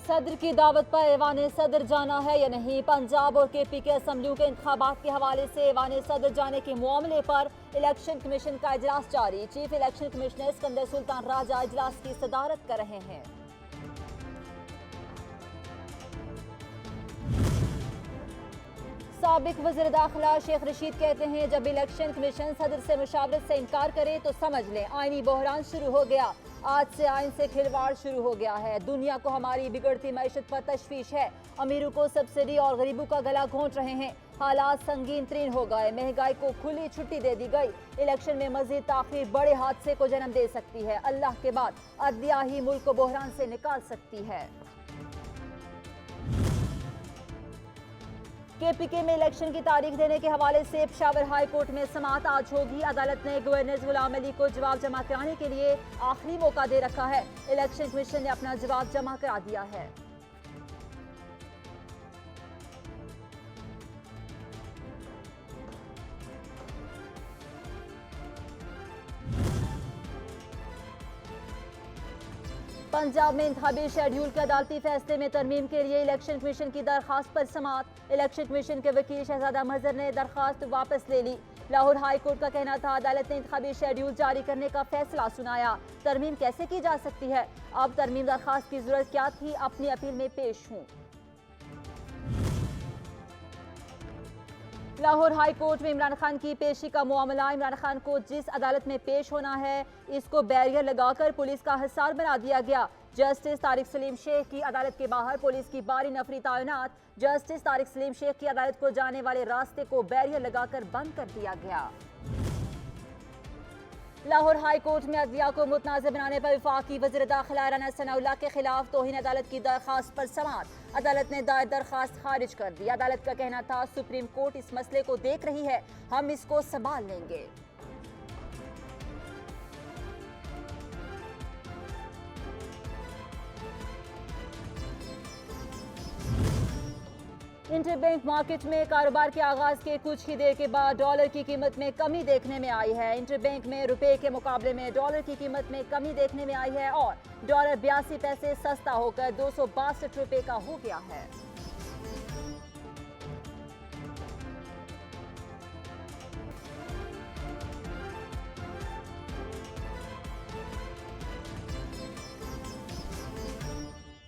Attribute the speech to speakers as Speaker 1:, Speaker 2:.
Speaker 1: सदर की दावत पर ऐवान सदर जाना है या नहीं। पंजाब और केपी के असम्बलियों के इंतखाबात के हवाले से ऐवान सदर जाने के मामले पर इलेक्शन कमीशन का इजलास जारी। Chief election commissioner Sikandar Sultan Raja इजलास की सदारत कर रहे हैं। साबिक वज़ीर दाखिला शेख रशीद कहते हैं, जब इलेक्शन कमीशन सदर से मुशावरत से इनकार करे तो समझ लें आईनी बहरान शुरू हो गया। आज से आइन से खिलवाड़ शुरू हो गया है। दुनिया को हमारी बिगड़ती मैशत पर तशवीश है। अमीरों को सब्सिडी और गरीबों का गला घोंट रहे हैं। हालात संगीन तरीन हो गए। महंगाई को खुली छुट्टी दे दी गई। इलेक्शन में मजीद ताखीर बड़े हादसे को जन्म दे सकती है। अल्लाह के बाद अदलिया ही मुल्क को बहरान से निकाल सकती है। केपीके में इलेक्शन की तारीख देने के हवाले से पेशावर हाई कोर्ट में समाअत आज होगी। अदालत ने गवर्नर गुलाम अली को जवाब जमा कराने के लिए आखिरी मौका दे रखा है। इलेक्शन कमीशन ने अपना जवाब जमा करा दिया है। पंजाब में इंतखाबी शेड्यूल के अदालती फैसले में तरमीम के लिए इलेक्शन कमीशन की दरखास्त पर समाअत। इलेक्शन कमीशन के वकील शहजादा महजर ने दरखास्त वापस ले ली। लाहौर हाई कोर्ट का कहना था, अदालत ने इंतखाबी शेड्यूल जारी करने का फैसला सुनाया। तरमीम कैसे की जा सकती है? अब तरमीम दरखास्त की जरूरत क्या थी? अपनी अपील में पेश हूँ। लाहौर हाई कोर्ट में इमरान खान की पेशी का मामला। इमरान खान को जिस अदालत में पेश होना है, इसको बैरियर लगाकर पुलिस का हिसार बना दिया गया। जस्टिस तारिक सलीम शेख की अदालत के बाहर पुलिस की बारी नफरी तैनात। जस्टिस तारिक सलीम शेख की अदालत को जाने वाले रास्ते को बैरियर लगाकर बंद कर दिया गया। लाहौर हाई कोर्ट में अदलिया को मुतनाज़ बनाने पर वफाकी वज़ीर दाखिला राना सनाउल्लाह के खिलाफ तौहीन अदालत की दरखास्त पर समाअत। अदालत ने दायर दरखास्त खारिज कर दी। अदालत का कहना था, सुप्रीम कोर्ट इस मसले को देख रही है, हम इसको संभाल लेंगे। इंटरबैंक मार्केट में कारोबार के आगाज के कुछ ही देर के बाद डॉलर की कीमत में कमी देखने में आई है। इंटरबैंक में रुपए के मुकाबले में डॉलर की कीमत में कमी देखने में आई है और डॉलर 82 पैसे सस्ता होकर 262 रुपए का हो गया है।